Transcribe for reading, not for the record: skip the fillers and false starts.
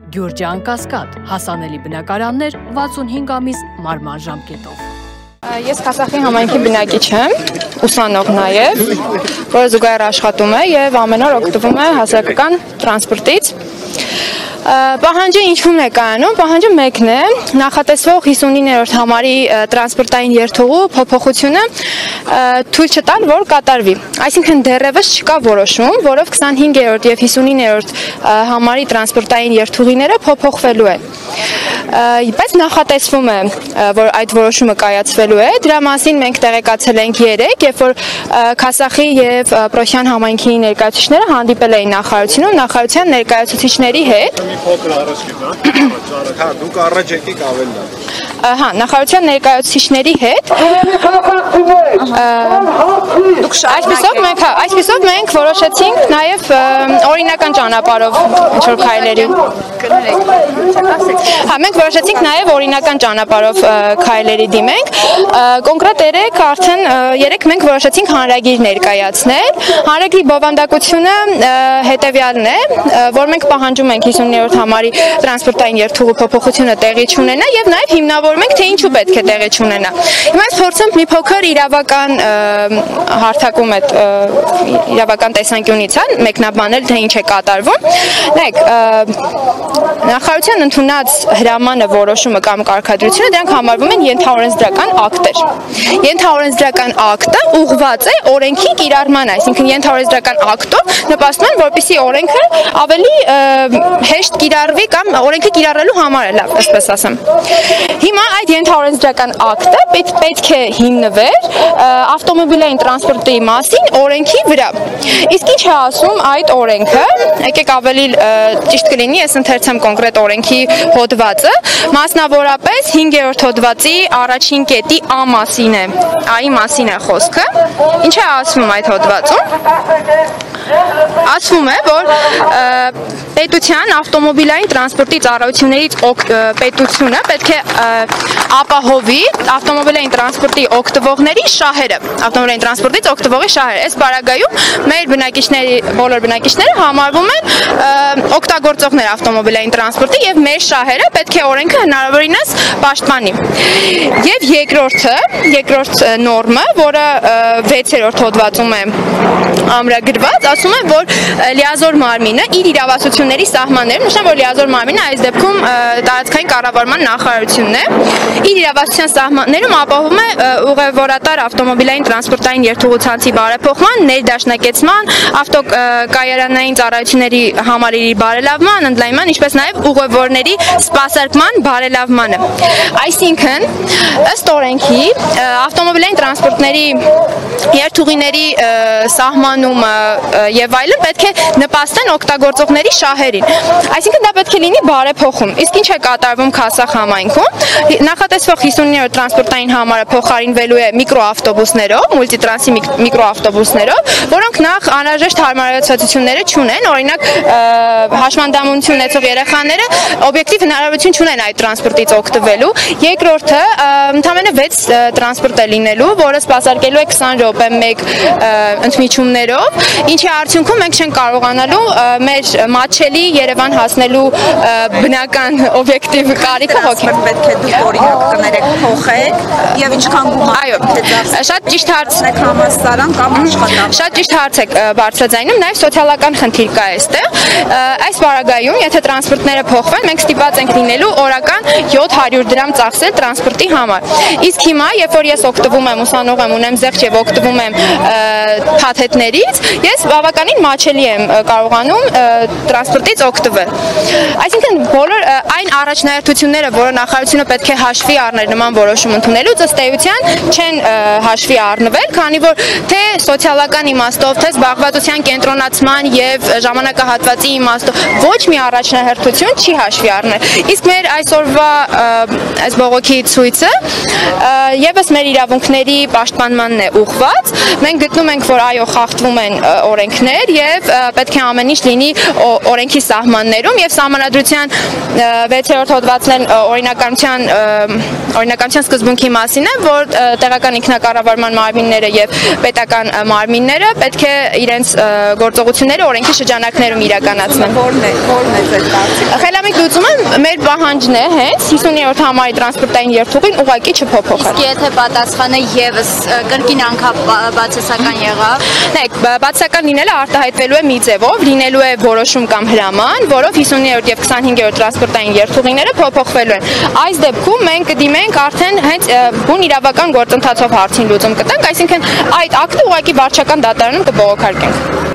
Գյուրջան Կասկադ, հասանելի բնակարաններ 65 ամիս մարման ժամկետով։ Ես Քասախի համայնքի բնակիչ եմ, ուսանող նաև, որը զուգահեռ աշխատում է և ամեն օր օգտվում է հասարակական տրանսպորտից։ Պահանջը ինչու՞մն է կայանում, պահանջը մեկն է, նախատեսվող 59-րդ համարի տրանսպորտային երթուղու փոփոխությունը թույլ չտալ, որ կատարվի։ Այսինքն դեռևս չկա որոշում, որով 25-րդ և 59-րդ համարի տրանսպորտային երթուղիները փոփոխվելու են։ Բայց նախատեսվում է, որ այդ որոշումը կայացվելու է, դրա մասին մենք տեղեկացել ենք երեկ, երբ որ Քասախի և Պրոշյան համայնքի ներկայացուցիչները հանդիպել էին նախարարությունում, նախարարության ներկայացուցիչների հետ։ Դուք առաջ եկեք ավելի լավ։ Նախարարության ներկայացուցիչների հետ այսպիսով մենք որոշեցինք նաև օրինական ճանապարհով ինչ-որ քայլերի մենք որոշեցինք նաև օրինական ճանապարհով քայլերի դիմենք։ Կոնկրետ երեք մենք որոշեցինք հանրագիր ներկայացնել։ Հանրագիրի բովանդակությունը հետևյալն է, որ մենք պահանջում ենք 59-րդ համարի տրանսպորտային երթուղու փոփոխությունը տեղի չունենա եւ նաև հիմնավորում ենք, թե ինչու պետք է տեղի չունենա։ Հիմա ես փորձեմ մի փոքր իրավական հարթակում այդ իրավական տեսանկյունից մեկնաբանել, թե ինչ է կատարվում։ Նայեք, նախարարության ընդունած հրամանը, որոշումը կամ կարգադրությունը դրանք համարվում են ենթաօրենսդրական ակտեր։ Ենթաօրենսդրական ակտը ուղղված է օրենքի կիրառման, այսինքն ենթաօրենսդրական ակտով նպաստում են, որպեսզի օրենքը ավելի հեշտ կիրառվի կամ օրենքը կիրառելու համար է, լավ, այսպես ասեմ։ Հիմա այդ ենթաօրենսդրական ակտը պետք է հիմնվեր ավտոմոբիլային տրանսպորտի մասին օրենքի վրա։ Իսկ ինչ է ասում այդ օրենքը, եկեք ավելի ճիշտ կլինի, ես ընթերցեմ կոնկրետ օրենքի հոդվածը, մասնավորապես 5-րդ հոդվածի առաջին կետի A մասին է, A-ի մասին է խոսքը։ Ինչ է ասվում այդ հոդվածում։ Ասվում է, որ պետության ավտոմոբիլային տրանսպորտի ծառայություններից պետությունը պետք է ապահովի ավտոմոբիլային տրանսպորտի օգտվողների շահերը, ավտոմոբիլային տրանսպորտից օգտվողի շահերը։ Այս բaragայում մեր բոլոր բնակիչները համարվում են օգտագործողներ ավտոմոբիլային տրանսպորտի եւ մեր շահերը պետք է օրենքը հնարավորինս պաշտպանի։ Եվ երկրորդ նորմը, որը 6-րդ հոդվածում է ամրագրված, ասում է, որ լիազոր մարմինը իր իրավասությունների սահմաններում, նշան, որ լիազոր մարմինը այս դեպքում տարածքային կառավարման նախարարությունն է, իր իրավասության սահմաններում ապահովում է ուղևորատար ավտոմոբիլային տրանսպորտային երթուղուցանցի բարեփոխման, ներդաշնակեցման, ավտոկայարանային ծառայությունների համալիրի բարելավման, ընդլայնման, ինչպես նաև ուղևորների սպասարկման բարելավմանը։ Այսինքն, ըստ օրենքի, ավտոմոբիլային տրանսպորտների երթուղիների սահմանումը եւ այլն պետք է նպաստեն օգտագործողների շահերին։ Այսինքն դա պետք է լինի բարեփոխում։ Իսկ ինչ է կատարվում Քասախ համայնքում։ Նախատեսվող 59-րդ տրանսպորտային համարը փոխարինվելու է միկրոավտոբուսներով, մուլտիտրանսի միկրոավտոբուսներով, որոնք նախ անհրաժեշտ հարմարացությունները չունեն, օրինակ հաշմանդամություն ունեցող երեխաները օբյեկտիվ հնարավորություն չունեն այդ տրանսպորտից օգտվելու։ Երկրորդը ընդամենը 6 տրանսպորտ է լինելու, որը սպասարկելու է 20 րոպե մեկ ընդմիջումներով, ինչի արդյունքում մենք չենք կարողանալու մեր մատչելի Երևան հասնելու բնական օբյեկտիվ կարիքը հոգի։ Պետք է դուք օրինակ կներեք փոխեք եւ ինչքան գումար։ Այո, շատ ճիշտ հարց եք համալսարան կամ աշխատանք։ Շատ ճիշտ հարց եք բարձրաձայնում, նաեւ սոցիալական խնդիր կա այստեղ։ Այս բaragայում, եթե տրանսպորտները փոխվեն, մենք ստիպված ենք լինելու օրական 700 դրամ ծախսել տրանսպորտի համար։ Իսկ հիմա, երբ որ ես օգտվում եմ, ուսանող եմ, ունեմ զեղչ եւ օգտվում եմ փաթեթներից, ես բավականին մատչելի եմ կարողանում տրանսպորտից օգտվել։ Այսինքն բոլոր այն առաջնահերթությունները, որը նախարարությունը պետք է հաշվի առներ նման որոշում ընդունելուց, ըստ էության չեն հաշվի առնվել, քանի որ թե սոցիալական իմաստով, թե զբաղվածության կենտրոնացման եւ ժամանակահատվածի իմաստով ոչ մի առաջնահերթություն չի հաշվի առնել։ Իսկ մեր այսօրվա այս բողոքի ցույցը եւս մեր իրավունքների պաշտպանմանն է ուղղված։ Մենք գտնում ենք, որ այո, խախտվում են օրենքներ եւ պետք է ամեն ինչ լինի օրենքի օրենքի սահմաններում եւ Սահմանադրության 6-րդ հոդվածն օրինականության սկզբունքի մասին է, որ տեղական ինքնակառավարման մարմինները եւ պետական մարմինները պետք է իրենց գործողությունները օրենքի շրջանակներում իրականացնեն։ Որն է ձեր կարծիքը։ Խելամիտ լուծումը մեր պահանջն է հենց 50-րդ համարի տրանսպորտային երթուղին ուղղակի չփոփոխել։ Իսկ եթե պատասխանը եւս կրկին անգամ բացասական եղավ, նայեք, բացասական լինելը արտահայտվելու է մի ձևով, լինելու է որոշում կամ հրաման, որով 50-րդ եւ 25-րդ տրանսպորտային երթուղիները փոփոխվելու են։ Այս դեպքում մենք կդիմենք արդեն հենց բուն իրավական գործընթացով հարցին լուծում կտանք, այսինքն այդ ակտը ուղղակի վարչական դատարանում կբողոքարկենք։